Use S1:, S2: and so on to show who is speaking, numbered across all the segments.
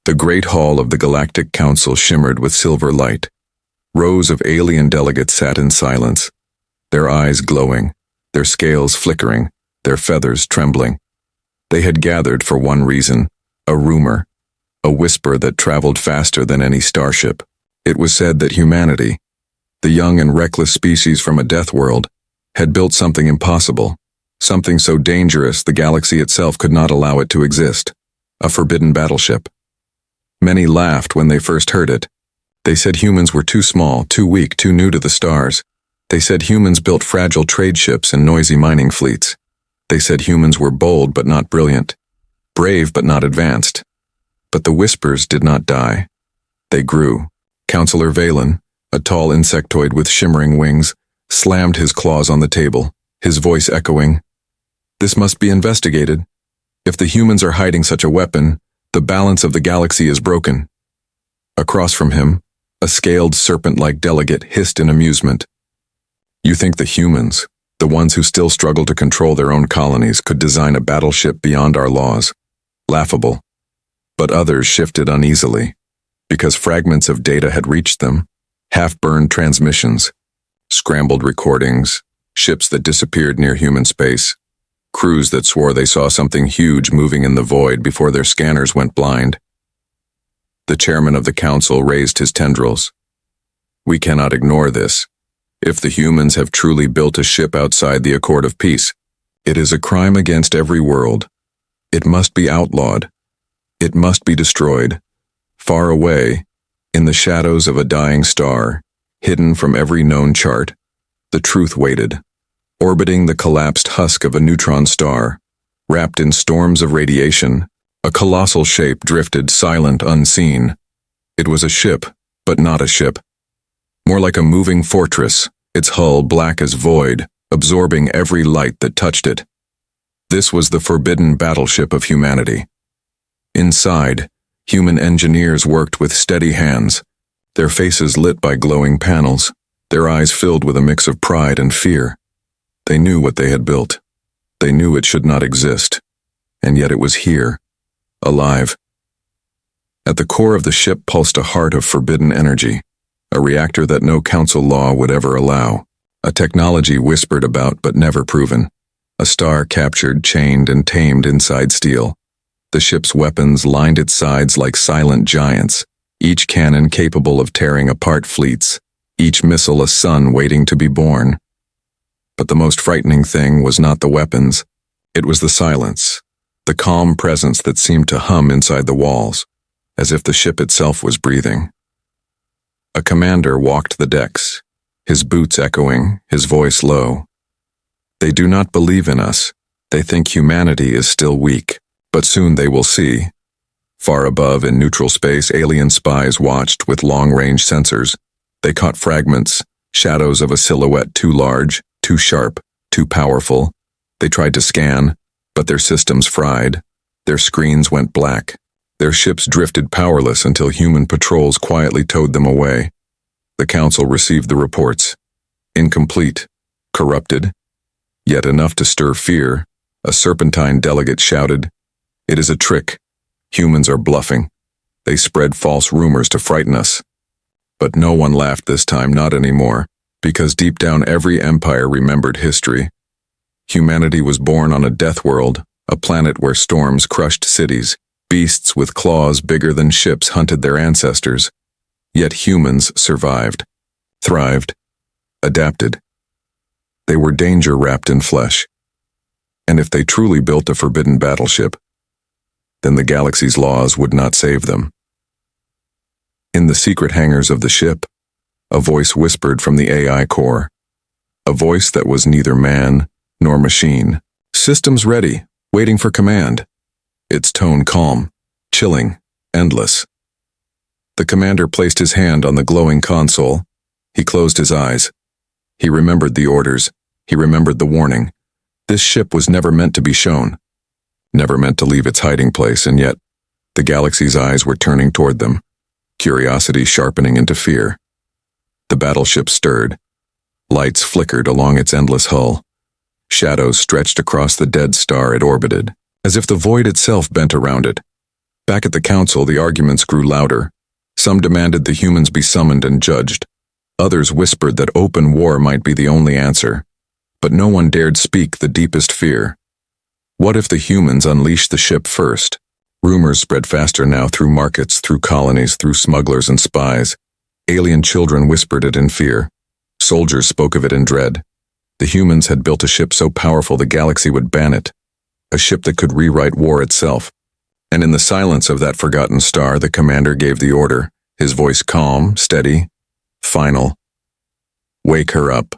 S1: The great hall of the Galactic Council shimmered with silver light. Rows of alien delegates sat in silence, their eyes glowing, their scales flickering, their feathers trembling. They had gathered for one reason, a rumor, a whisper that traveled faster than any starship. It was said that humanity, the young and reckless species from a death world, had built something impossible, something so dangerous the galaxy itself could not allow it to exist, a forbidden battleship. Many laughed when they first heard it. They said humans were too small, too weak, too new to the stars. They said humans built fragile trade ships and noisy mining fleets. They said humans were bold but not brilliant, brave but not advanced. But the whispers did not die. They grew. Counselor Valen, a tall insectoid with shimmering wings, slammed his claws on the table, his voice echoing, "This must be investigated. If the humans are hiding such a weapon, the balance of the galaxy is broken." Across from him, a scaled serpent-like delegate hissed in amusement. "You think the humans, the ones who still struggle to control their own colonies, could design a battleship beyond our laws? Laughable." But others shifted uneasily, because fragments of data had reached them, half-burned transmissions, scrambled recordings, ships that disappeared near human space, crews that swore they saw something huge moving in the void before their scanners went blind. The chairman of the council raised his tendrils. "We cannot ignore this. If the humans have truly built a ship outside the Accord of Peace, it is a crime against every world. It must be outlawed. It must be destroyed. Far away, in the shadows of a dying star, hidden from every known chart, the truth waited, orbiting the collapsed husk of a neutron star, wrapped in storms of radiation. A colossal shape drifted silent, unseen. It was a ship, but not a ship. More like a moving fortress, its hull black as void, absorbing every light that touched it. This was the forbidden battleship of humanity. Inside, human engineers worked with steady hands, their faces lit by glowing panels, their eyes filled with a mix of pride and fear. They knew what they had built. They knew it should not exist. And yet it was here, alive. At the core of the ship pulsed a heart of forbidden energy, a reactor that no council law would ever allow, a technology whispered about but never proven, a star captured, chained, and tamed inside steel. The ship's weapons lined its sides like silent giants, each cannon capable of tearing apart fleets, each missile a sun waiting to be born. But the most frightening thing was not the weapons, it was the silence, the calm presence that seemed to hum inside the walls, as if the ship itself was breathing. A commander walked the decks, his boots echoing, his voice low. "They do not believe in us. They think humanity is still weak. But soon they will see." Far above in neutral space, alien spies watched with long-range sensors. They caught fragments, shadows of a silhouette too large, too sharp, too powerful. They tried to scan, but their systems fried. Their screens went black. Their ships drifted powerless until human patrols quietly towed them away. The council received the reports. Incomplete, corrupted, yet enough to stir fear. A serpentine delegate shouted, "It is a trick. Humans are bluffing. They spread false rumors to frighten us." But no one laughed this time, not anymore, because deep down every empire remembered history. Humanity was born on a death world, a planet where storms crushed cities, beasts with claws bigger than ships hunted their ancestors. Yet humans survived, thrived, adapted. They were danger wrapped in flesh. And if they truly built a forbidden battleship, then the galaxy's laws would not save them. In the secret hangars of the ship, a voice whispered from the AI core, a voice that was neither man nor machine. "Systems ready, waiting for command." Its tone calm, chilling, endless. The commander placed his hand on the glowing console. He closed his eyes. He remembered the orders. He remembered the warning. This ship was never meant to be shown. Never meant to leave its hiding place, and yet the galaxy's eyes were turning toward them, curiosity sharpening into fear. The battleship stirred. Lights flickered along its endless hull. Shadows stretched across the dead star it orbited, as if the void itself bent around it. Back at the council, the arguments grew louder. Some demanded the humans be summoned and judged. Others whispered that open war might be the only answer. But no one dared speak the deepest fear. What if the humans unleashed the ship first? Rumors spread faster now through markets, through colonies, through smugglers and spies. Alien children whispered it in fear. Soldiers spoke of it in dread. The humans had built a ship so powerful the galaxy would ban it. A ship that could rewrite war itself. And in the silence of that forgotten star, the commander gave the order, his voice calm, steady, final. Wake her up.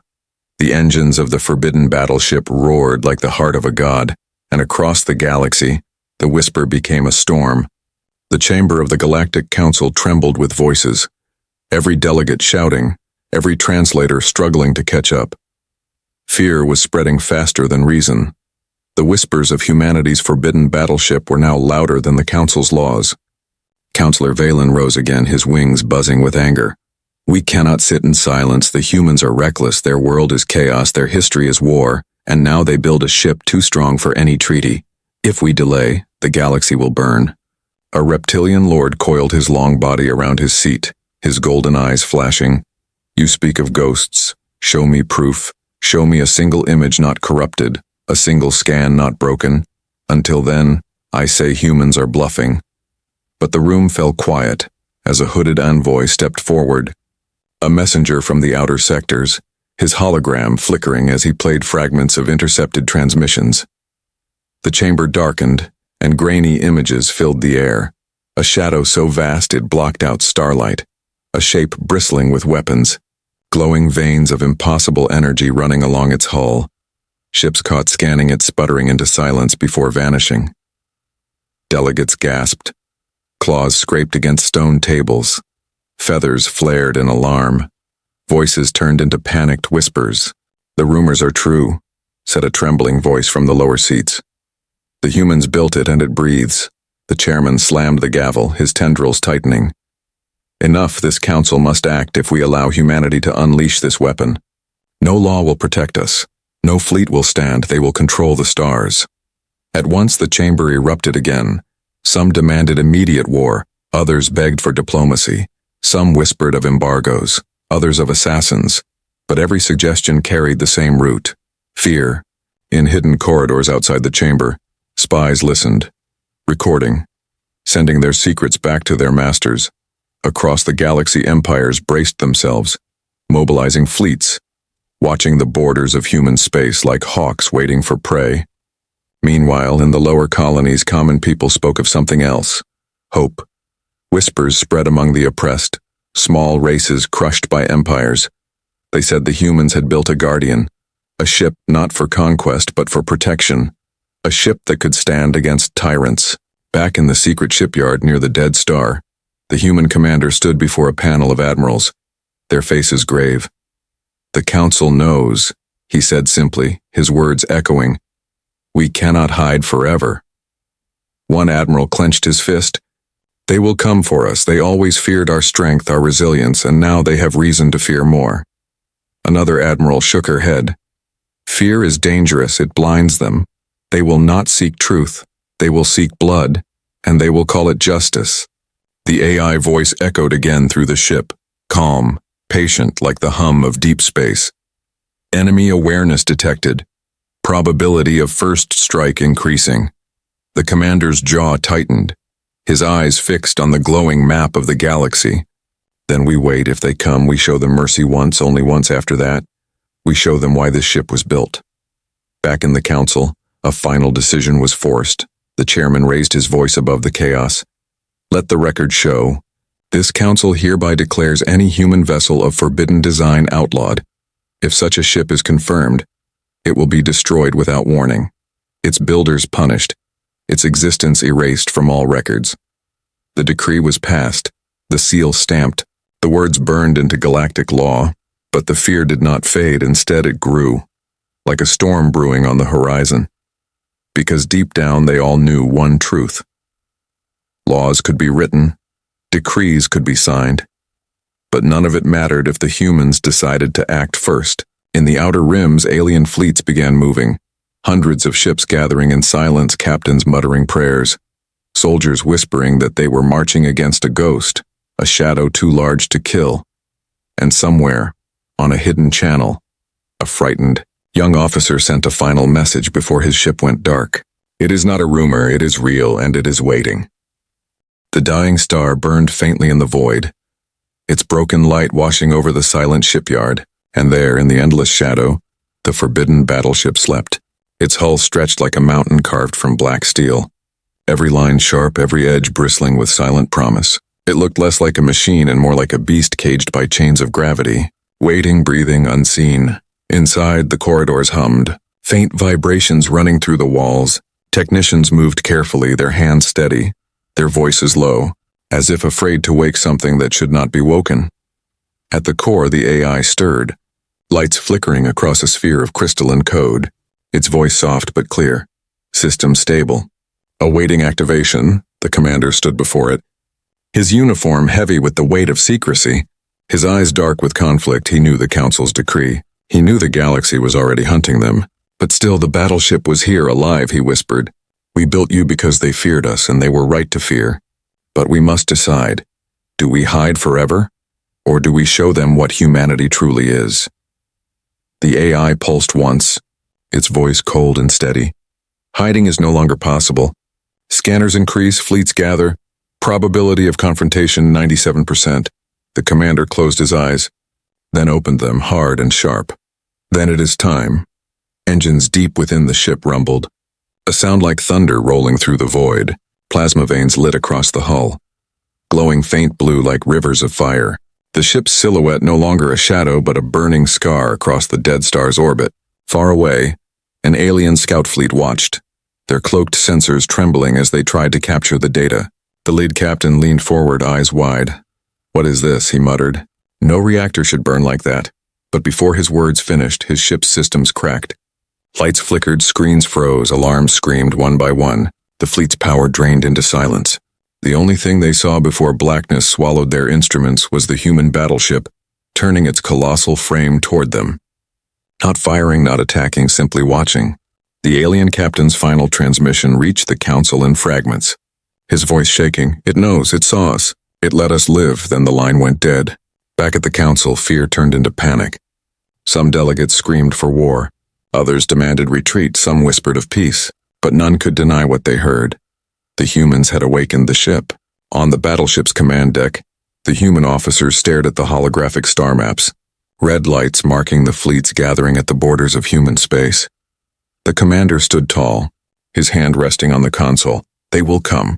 S1: The engines of the forbidden battleship roared like the heart of a god, and across the galaxy, the whisper became a storm. The chamber of the Galactic Council trembled with voices, every delegate shouting, every translator struggling to catch up. Fear was spreading faster than reason. The whispers of humanity's forbidden battleship were now louder than the Council's laws. Counselor Valen rose again, his wings buzzing with anger. We cannot sit in silence. The humans are reckless, their world is chaos, their history is war, and now they build a ship too strong for any treaty. If we delay, the galaxy will burn. A reptilian lord coiled his long body around his seat, his golden eyes flashing. You speak of ghosts. Show me proof. Show me a single image not corrupted, a single scan not broken. Until then, I say humans are bluffing. But the room fell quiet as a hooded envoy stepped forward. A messenger from the outer sectors, his hologram flickering as he played fragments of intercepted transmissions. The chamber darkened, and grainy images filled the air. A shadow so vast it blocked out starlight. A shape bristling with weapons. Glowing veins of impossible energy running along its hull. Ships caught scanning it, sputtering into silence before vanishing. Delegates gasped. Claws scraped against stone tables. Feathers flared in alarm. Voices turned into panicked whispers. The rumors are true, said a trembling voice from the lower seats. The humans built it and it breathes. The chairman slammed the gavel, his tendrils tightening. Enough, this council must act if we allow humanity to unleash this weapon. No law will protect us. No fleet will stand, they will control the stars. At once the chamber erupted again. Some demanded immediate war, others begged for diplomacy. Some whispered of embargoes, others of assassins. But every suggestion carried the same root: fear. In hidden corridors outside the chamber, spies listened, recording, sending their secrets back to their masters. Across the galaxy, empires braced themselves, mobilizing fleets, watching the borders of human space like hawks waiting for prey. Meanwhile, in the lower colonies, common people spoke of something else: hope. Whispers spread among the oppressed, small races crushed by empires. They said the humans had built a guardian, a ship not for conquest but for protection, a ship that could stand against tyrants. Back in the secret shipyard near the Dead Star, the human commander stood before a panel of admirals, their faces grave. The council knows, he said simply, his words echoing. We cannot hide forever. One admiral clenched his fist. They will come for us. They always feared our strength, our resilience, and now they have reason to fear more. Another admiral shook her head. Fear is dangerous. It blinds them. They will not seek truth. They will seek blood, and they will call it justice. The AI voice echoed again through the ship, calm, patient like the hum of deep space. Enemy awareness detected. Probability of first strike increasing. The commander's jaw tightened, his eyes fixed on the glowing map of the galaxy. Then we wait. If they come, we show them mercy once, only once after that. We show them why this ship was built. Back in the council, a final decision was forced. The chairman raised his voice above the chaos. Let the record show. This council hereby declares any human vessel of forbidden design outlawed. If such a ship is confirmed, it will be destroyed without warning, its builders punished, its existence erased from all records. The decree was passed, the seal stamped, the words burned into galactic law, but the fear did not fade. Instead it grew, like a storm brewing on the horizon. Because deep down they all knew one truth. Laws could be written, decrees could be signed, but none of it mattered if the humans decided to act first. In the outer rims, alien fleets began moving, hundreds of ships gathering in silence, captains muttering prayers. soldiers whispering that they were marching against a ghost, a shadow too large to kill. And somewhere, on a hidden channel, a frightened, young officer sent a final message before his ship went dark. It is not a rumor, it is real, and it is waiting. The dying star burned faintly in the void, its broken light washing over the silent shipyard, and there, in the endless shadow, the forbidden battleship slept, its hull stretched like a mountain carved from black steel, every line sharp, every edge bristling with silent promise. It looked less like a machine and more like a beast caged by chains of gravity, waiting, breathing, unseen. Inside, the corridors hummed, faint vibrations running through the walls. Technicians moved carefully, their hands steady, their voices low, as if afraid to wake something that should not be woken. At the core, the AI stirred, lights flickering across a sphere of crystalline code, its voice soft but clear, system stable. Awaiting activation, the commander stood before it, his uniform heavy with the weight of secrecy, his eyes dark with conflict. He knew the Council's decree. He knew the galaxy was already hunting them. But still, the battleship was here, alive, he whispered. We built you because they feared us, and they were right to fear. But we must decide. Do we hide forever? Or do we show them what humanity truly is? The AI pulsed once, its voice cold and steady. Hiding is no longer possible. Scanners increase, fleets gather. Probability of confrontation 97%. The commander closed his eyes, then opened them hard and sharp. Then it is time. Engines deep within the ship rumbled, a sound like thunder rolling through the void. Plasma veins lit across the hull, glowing faint blue like rivers of fire. The ship's silhouette no longer a shadow but a burning scar across the dead star's orbit. Far away, an alien scout fleet watched, their cloaked sensors trembling as they tried to capture the data. The lead captain leaned forward, eyes wide. What is this? He muttered. No reactor should burn like that. But before his words finished, his ship's systems cracked. Lights flickered, screens froze, alarms screamed one by one. The fleet's power drained into silence. The only thing they saw before blackness swallowed their instruments was the human battleship, turning its colossal frame toward them. Not firing, not attacking, simply watching. The alien captain's final transmission reached the Council in fragments. His voice shaking. It knows, it saw us. It let us live, then the line went dead. Back at the Council, fear turned into panic. Some delegates screamed for war. Others demanded retreat, some whispered of peace. But none could deny what they heard. The humans had awakened the ship. On the battleship's command deck, the human officers stared at the holographic star maps, red lights marking the fleets gathering at the borders of human space. The commander stood tall, his hand resting on the console. They will come,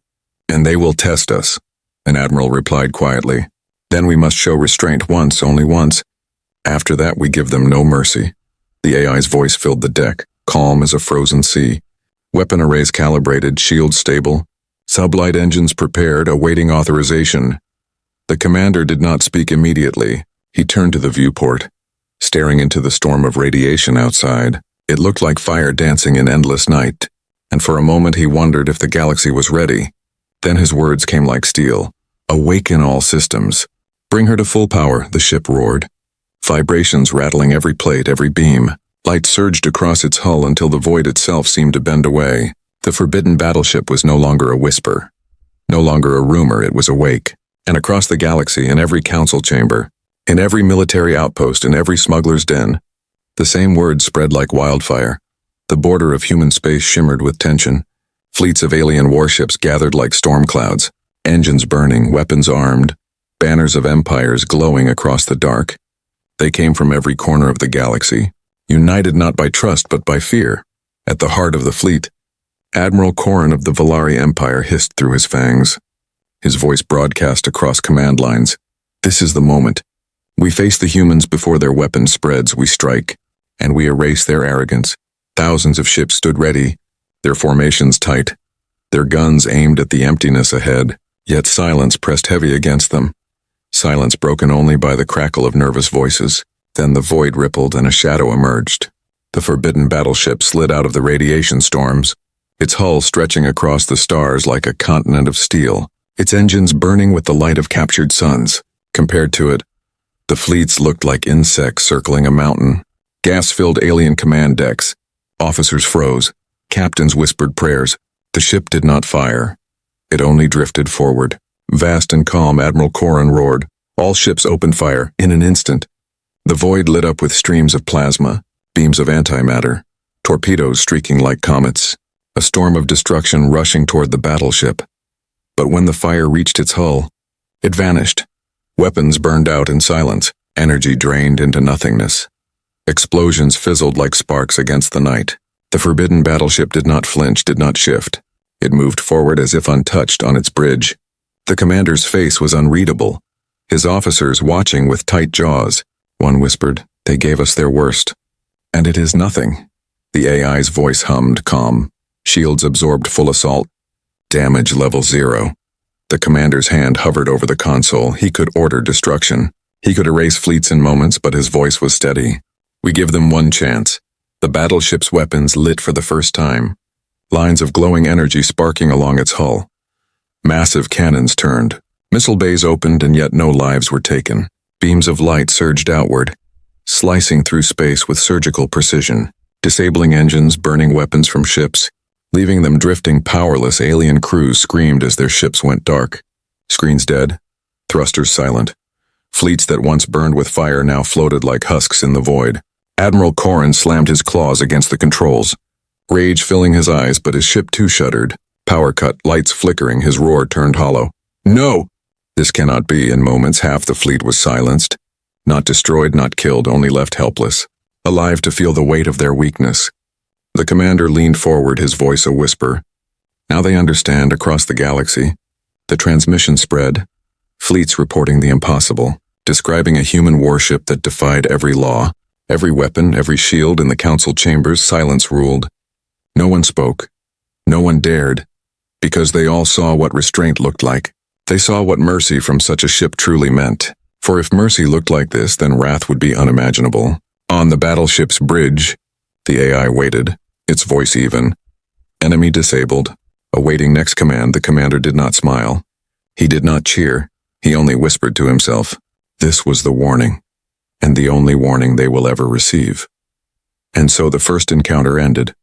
S1: and they will test us, an admiral replied quietly. Then we must show restraint once, only once. After that, we give them no mercy. The AI's voice filled the deck, calm as a frozen sea. Weapon arrays calibrated, shields stable, sublight engines prepared, awaiting authorization. The commander did not speak immediately. He turned to the viewport, staring into the storm of radiation outside. It looked like fire dancing in endless night, and for a moment he wondered if the galaxy was ready. Then his words came like steel. Awaken all systems. Bring her to full power, the ship roared. Vibrations rattling every plate, every beam. Light surged across its hull until the void itself seemed to bend away. The forbidden battleship was no longer a whisper, no longer a rumor, it was awake. And across the galaxy, in every council chamber, in every military outpost, in every smuggler's den, the same words spread like wildfire. The border of human space shimmered with tension. Fleets of alien warships gathered like storm clouds, engines burning, weapons armed, banners of empires glowing across the dark. They came from every corner of the galaxy, united not by trust but by fear. At the heart of the fleet, Admiral Corrin of the Valari Empire hissed through his fangs. His voice broadcast across command lines. This is the moment. We face the humans before their weapon spreads, we strike, and we erase their arrogance. Thousands of ships stood ready, their formations tight, their guns aimed at the emptiness ahead, yet silence pressed heavy against them. Silence broken only by the crackle of nervous voices. Then the void rippled and a shadow emerged. The forbidden battleship slid out of the radiation storms, its hull stretching across the stars like a continent of steel, its engines burning with the light of captured suns. Compared to it, the fleets looked like insects circling a mountain. Gas-filled alien command decks. Officers froze. Captains whispered prayers. The ship did not fire. It only drifted forward. Vast and calm, Admiral Corrin roared. All ships opened fire, in an instant. The void lit up with streams of plasma, beams of antimatter, torpedoes streaking like comets, a storm of destruction rushing toward the battleship. But when the fire reached its hull, it vanished. Weapons burned out in silence, energy drained into nothingness. Explosions fizzled like sparks against the night. The forbidden battleship did not flinch, did not shift. It moved forward as if untouched on its bridge. The commander's face was unreadable, his officers watching with tight jaws. One whispered, "They gave us their worst." "And it is nothing." The AI's voice hummed, calm. Shields absorbed full assault. Damage level 0. The commander's hand hovered over the console. He could order destruction. He could erase fleets in moments, but his voice was steady. "We give them one chance." The battleship's weapons lit for the first time. Lines of glowing energy sparking along its hull. Massive cannons turned. Missile bays opened, and yet no lives were taken. Beams of light surged outward, slicing through space with surgical precision, disabling engines, burning weapons from ships, leaving them drifting powerless. Alien crews screamed as their ships went dark. Screens dead, thrusters silent. Fleets that once burned with fire now floated like husks in the void. Admiral Corrin slammed his claws against the controls, rage filling his eyes, but his ship too shuddered. Power cut, lights flickering, his roar turned hollow. "No! This cannot be." In moments, half the fleet was silenced. Not destroyed, not killed, only left helpless, alive to feel the weight of their weakness. The commander leaned forward, his voice a whisper. Now they understand. Across the galaxy, the transmission spread, fleets reporting the impossible, describing a human warship that defied every law, every weapon, every shield. In the council chambers, silence ruled. No one spoke. No one dared, because they all saw what restraint looked like. They saw what mercy from such a ship truly meant. For if mercy looked like this, then wrath would be unimaginable. On the battleship's bridge, the AI waited, its voice even. Enemy disabled. Awaiting next command, the commander did not smile. He did not cheer. He only whispered to himself, "This was the warning, and the only warning they will ever receive." And so the first encounter ended,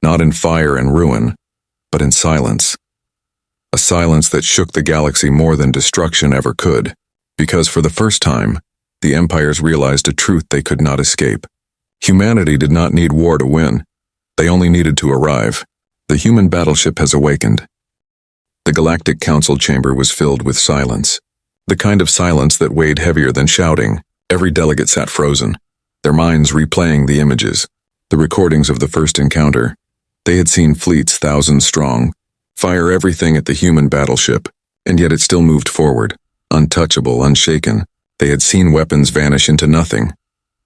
S1: not in fire and ruin, but in silence. A silence that shook the galaxy more than destruction ever could, because for the first time, the empires realized a truth they could not escape. Humanity did not need war to win. They only needed to arrive. The human battleship has awakened. The Galactic Council chamber was filled with silence, the kind of silence that weighed heavier than shouting. Every delegate sat frozen, their minds replaying the images, the recordings of the first encounter. They had seen fleets thousands strong, fire everything at the human battleship, and yet it still moved forward, untouchable, unshaken. They had seen weapons vanish into nothing,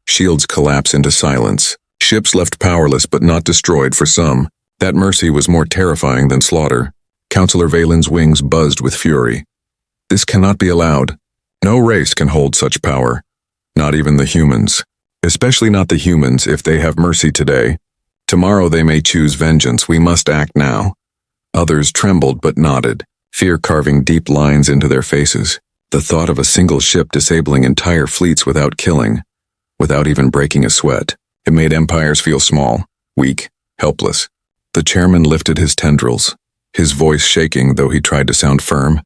S1: shields collapse into silence, ships left powerless but not destroyed. For some, that mercy was more terrifying than slaughter. Counselor Valen's wings buzzed with fury. This cannot be allowed. No race can hold such power, not even the humans. Especially not the humans. If they have mercy today, tomorrow they may choose vengeance. We must act now. Others trembled but nodded, fear carving deep lines into their faces. The thought of a single ship disabling entire fleets without killing, without even breaking a sweat, it made empires feel small, weak, helpless. The chairman lifted his tendrils, his voice shaking though he tried to sound firm.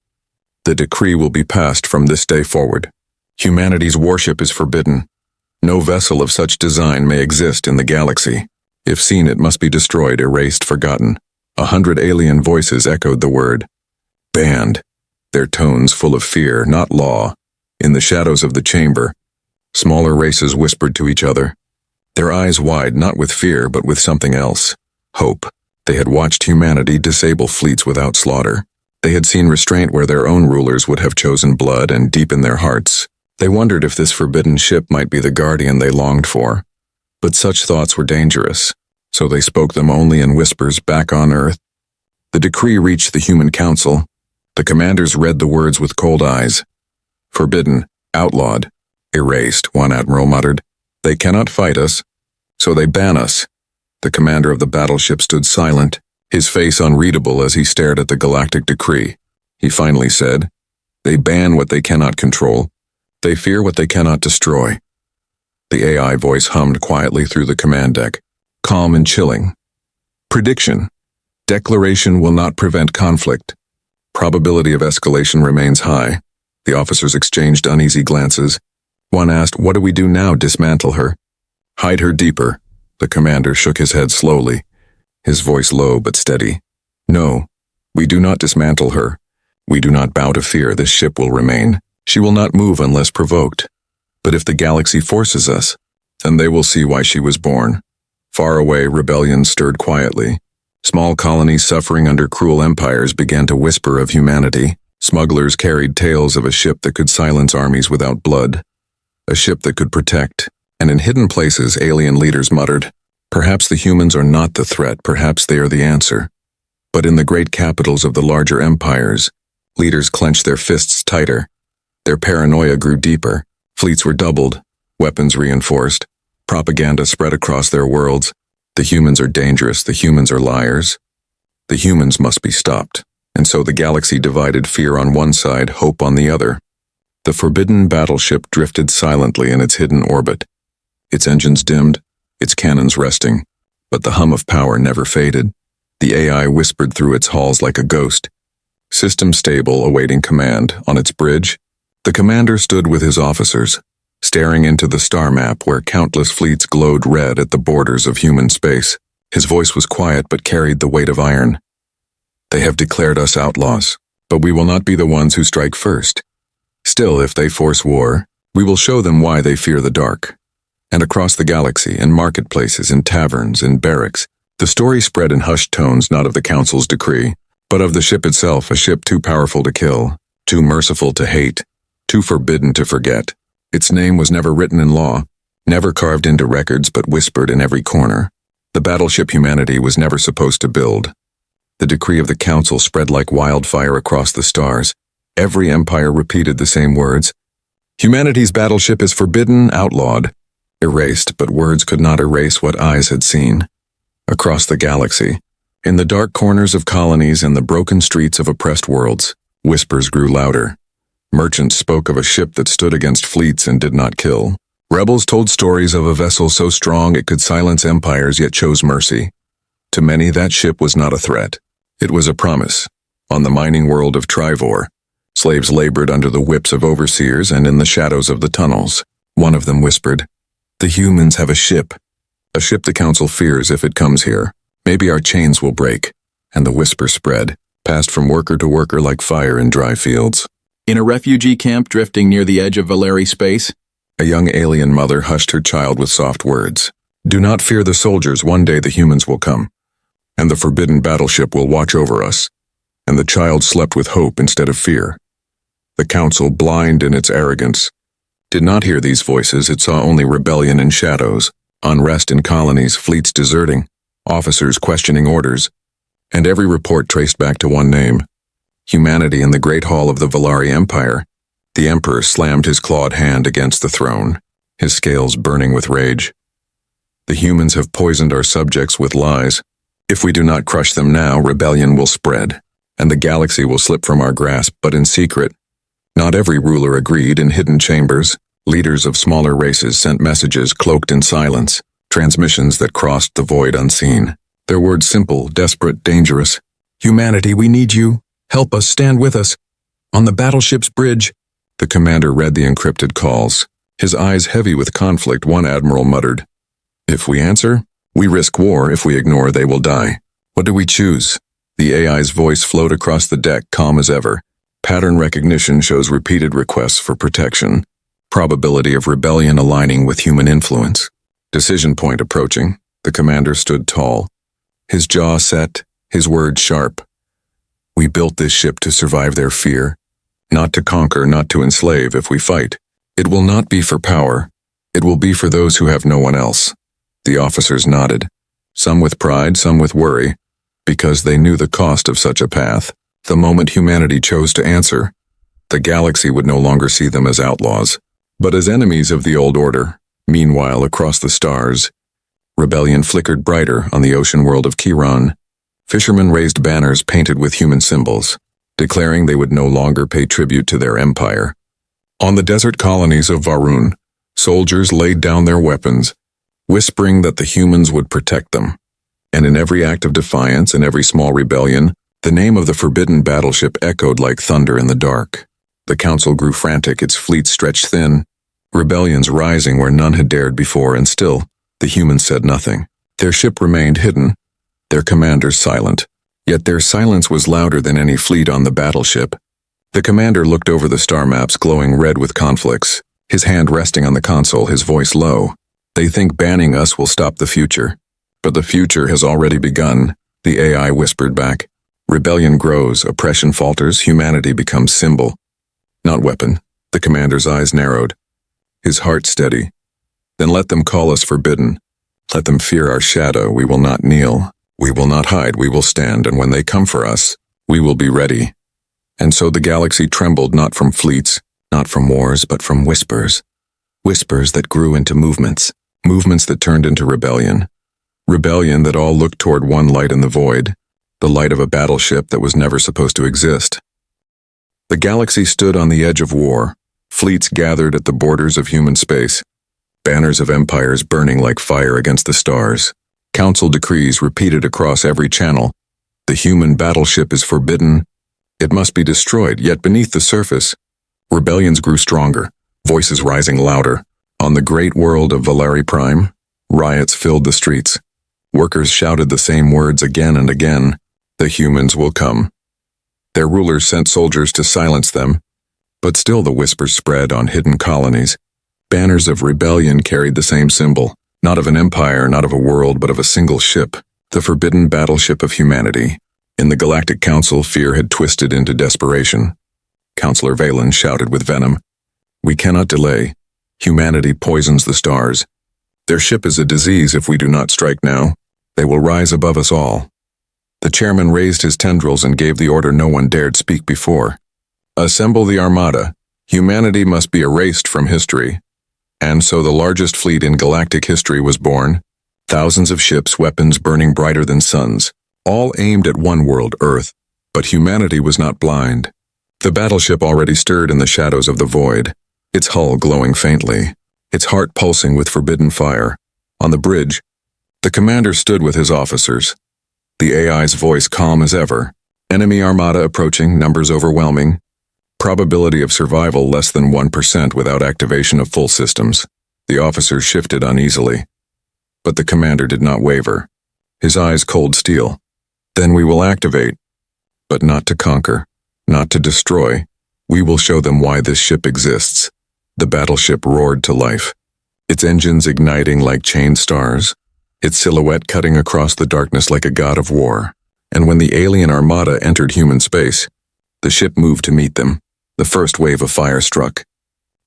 S1: The decree will be passed from this day forward. Humanity's warship is forbidden. No vessel of such design may exist in the galaxy. If seen, it must be destroyed, erased, forgotten. 100 alien voices echoed the word. Banned, their tones full of fear, not law. In the shadows of the chamber, smaller races whispered to each other, their eyes wide, not with fear, but with something else. Hope. They had watched humanity disable fleets without slaughter. They had seen restraint where their own rulers would have chosen blood, and deep in their hearts, they wondered if this forbidden ship might be the guardian they longed for. But such thoughts were dangerous, so they spoke them only in whispers back on Earth. The decree reached the human council. The commanders read the words with cold eyes. Forbidden, outlawed, erased, one admiral muttered. They cannot fight us, so they ban us. The commander of the battleship stood silent, his face unreadable as he stared at the galactic decree. He finally said, "They ban what they cannot control. They fear what they cannot destroy." The AI voice hummed quietly through the command deck, calm and chilling. Prediction. Declaration will not prevent conflict. Probability of escalation remains high. The officers exchanged uneasy glances. One asked, "What do we do now? Dismantle her?" "Hide her deeper." The commander shook his head slowly, his voice low but steady. "No, we do not dismantle her. We do not bow to fear. This ship will remain. She will not move unless provoked. But if the galaxy forces us, then they will see why she was born." Far away, rebellion stirred quietly. Small colonies suffering under cruel empires began to whisper of humanity. Smugglers carried tales of a ship that could silence armies without blood, a ship that could protect, and in hidden places alien leaders muttered, "Perhaps the humans are not the threat, perhaps they are the answer." But in the great capitals of the larger empires, leaders clenched their fists tighter. Their paranoia grew deeper. Fleets were doubled, weapons reinforced, propaganda spread across their worlds. The humans are dangerous, the humans are liars. The humans must be stopped. And so the galaxy divided, fear on one side, hope on the other. The forbidden battleship drifted silently in its hidden orbit. Its engines dimmed, its cannons resting, but the hum of power never faded. The AI whispered through its halls like a ghost. System stable, awaiting command. On its bridge, the commander stood with his officers, staring into the star map where countless fleets glowed red at the borders of human space. His voice was quiet but carried the weight of iron. "They have declared us outlaws, but we will not be the ones who strike first. Still, if they force war, we will show them why they fear the dark." And across the galaxy, in marketplaces, in taverns, in barracks, the story spread in hushed tones, not of the Council's decree, but of the ship itself, a ship too powerful to kill, too merciful to hate, too forbidden to forget. Its name was never written in law, never carved into records, but whispered in every corner. The battleship humanity was never supposed to build. The decree of the Council spread like wildfire across the stars. Every empire repeated the same words. Humanity's battleship is forbidden, outlawed, erased, but words could not erase what eyes had seen. Across the galaxy, in the dark corners of colonies and the broken streets of oppressed worlds, whispers grew louder. Merchants spoke of a ship that stood against fleets and did not kill. Rebels told stories of a vessel so strong it could silence empires yet chose mercy. To many, that ship was not a threat. It was a promise. On the mining world of Trivor, slaves labored under the whips of overseers and in the shadows of the tunnels. One of them whispered, "The humans have a ship the Council fears if it comes here. Maybe our chains will break." And the whisper spread, passed from worker to worker like fire in dry fields.
S2: In a refugee camp drifting near the edge of Valeri space,
S1: A young alien mother hushed her child with soft words. "Do not fear the soldiers, one day the humans will come, and the forbidden battleship will watch over us." And the child slept with hope instead of fear. The Council, blind in its arrogance, did not hear these voices. It saw only rebellion in shadows, unrest in colonies, fleets deserting, officers questioning orders, and every report traced back to one name: humanity. In the great hall of the Valari Empire, the Emperor slammed his clawed hand against the throne, his scales burning with rage. "The humans have poisoned our subjects with lies. If we do not crush them now, rebellion will spread, and the galaxy will slip from our grasp, but in secret." Not every ruler agreed. In hidden chambers, leaders of smaller races sent messages cloaked in silence, transmissions that crossed the void unseen. Their words simple, desperate, dangerous. "Humanity, we need you. Help us, stand with us. On the battleship's bridge." The commander read the encrypted calls, his eyes heavy with conflict. One admiral muttered, "If we answer, we risk war. If we ignore, they will die. What do we choose?" The AI's voice flowed across the deck, calm as ever. Pattern recognition shows repeated requests for protection. Probability of rebellion aligning with human influence. Decision point approaching. The commander stood tall, his jaw set, his words sharp. "We built this ship to survive their fear, not to conquer, not to enslave. If we fight, it will not be for power. It will be for those who have no one else." The officers nodded, some with pride, some with worry, because they knew the cost of such a path. The moment humanity chose to answer, the galaxy would no longer see them as outlaws, but as enemies of the old order. Meanwhile, across the stars, rebellion flickered brighter. On the ocean world of Chiron, fishermen raised banners painted with human symbols, declaring they would no longer pay tribute to their empire. On the desert colonies of Varun, soldiers laid down their weapons, whispering that the humans would protect them. And in every act of defiance and every small rebellion, The name of the forbidden battleship echoed like thunder in the dark. The council grew frantic, its fleet stretched thin, rebellions rising where none had dared before, and still, the humans said nothing. Their ship remained hidden, their commanders silent. Yet their silence was louder than any fleet on the battleship. The commander looked over the star maps glowing red with conflicts, his hand resting on the console, his voice low. They think banning us will stop the future. But the future has already begun, the AI whispered back. Rebellion grows, oppression falters, humanity becomes symbol, not weapon. The commander's eyes narrowed, his heart steady. Then let them call us forbidden. Let them fear our shadow. We will not kneel. We will not hide. We will stand, and when they come for us, we will be ready. And so the galaxy trembled, not from fleets, not from wars, but from whispers. Whispers that grew into movements, movements that turned into rebellion. Rebellion that all looked toward one light in the void, the light of a battleship that was never supposed to exist. The galaxy stood on the edge of war, fleets gathered at the borders of human space, banners of empires burning like fire against the stars, council decrees repeated across every channel. The human battleship is forbidden. It must be destroyed, yet beneath the surface, rebellions grew stronger, voices rising louder. On the great world of Valeri Prime, riots filled the streets. Workers shouted the same words again and again. The humans will come. Their rulers sent soldiers to silence them, but still the whispers spread on hidden colonies. Banners of rebellion carried the same symbol, not of an empire, not of a world, but of a single ship, the forbidden battleship of humanity. In the Galactic Council, fear had twisted into desperation. Counselor Valen shouted with venom, "We cannot delay. Humanity poisons the stars. Their ship is a disease if we do not strike now. They will rise above us all." The chairman raised his tendrils and gave the order no one dared speak before. "Assemble the armada. Humanity must be erased from history." And so the largest fleet in galactic history was born. Thousands of ships, weapons burning brighter than suns, all aimed at one world, Earth. But humanity was not blind. The battleship already stirred in the shadows of the void, its hull glowing faintly, its heart pulsing with forbidden fire. On the bridge, the commander stood with his officers, the AI's voice calm as ever. Enemy armada approaching, numbers overwhelming. Probability of survival less than 1% without activation of full systems. The officers shifted uneasily. But the commander did not waver, his eyes cold steel. "Then we will activate, but not to conquer, not to destroy. We will show them why this ship exists." The battleship roared to life, its engines igniting like chained stars, its silhouette cutting across the darkness like a god of war. And when the alien armada entered human space, the ship moved to meet them. The first wave of fire struck.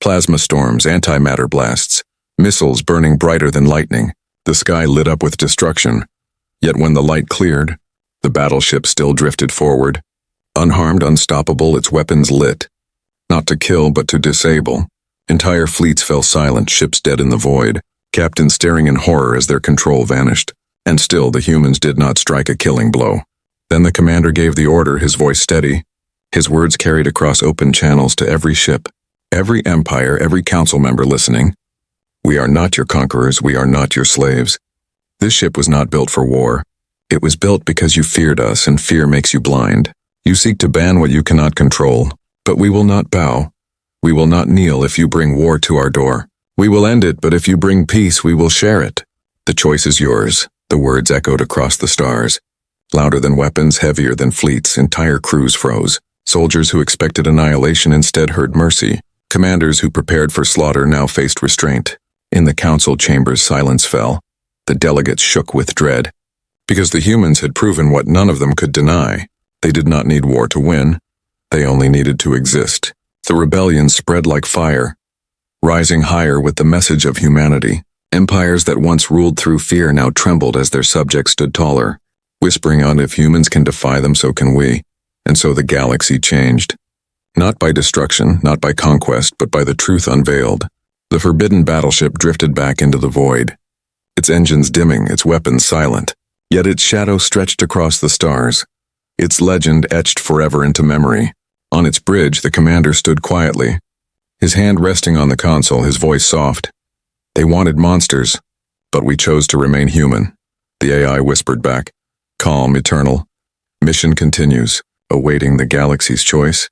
S1: Plasma storms, antimatter blasts, missiles burning brighter than lightning. The sky lit up with destruction. Yet when the light cleared, the battleship still drifted forward. Unharmed, unstoppable, its weapons lit. Not to kill, but to disable. Entire fleets fell silent, ships dead in the void, captains staring in horror as their control vanished. And still the humans did not strike a killing blow. Then the commander gave the order, his voice steady. His words carried across open channels to every ship, every empire, every council member listening. "We are not your conquerors, we are not your slaves. This ship was not built for war. It was built because you feared us, and fear makes you blind. You seek to ban what you cannot control, but we will not bow. We will not kneel if you bring war to our door. We will end it, but if you bring peace, we will share it. The choice is yours." The words echoed across the stars. Louder than weapons, heavier than fleets, entire crews froze. Soldiers who expected annihilation instead heard mercy. Commanders who prepared for slaughter now faced restraint. In the council chambers, silence fell. The delegates shook with dread. Because the humans had proven what none of them could deny. They did not need war to win. They only needed to exist. The rebellion spread like fire, rising higher with the message of humanity. Empires that once ruled through fear now trembled as their subjects stood taller, whispering on, "If humans can defy them, so can we." And so the galaxy changed. Not by destruction, not by conquest, but by the truth unveiled. The forbidden battleship drifted back into the void, its engines dimming, its weapons silent. Yet its shadow stretched across the stars, its legend etched forever into memory. On its bridge, the commander stood quietly, his hand resting on the console, his voice soft. "They wanted monsters, but we chose to remain human." The AI whispered back, calm, eternal. Mission continues, awaiting the galaxy's choice.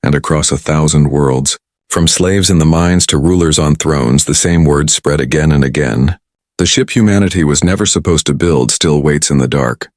S1: And across 1,000 worlds, from slaves in the mines to rulers on thrones, the same words spread again and again. The ship humanity was never supposed to build still waits in the dark.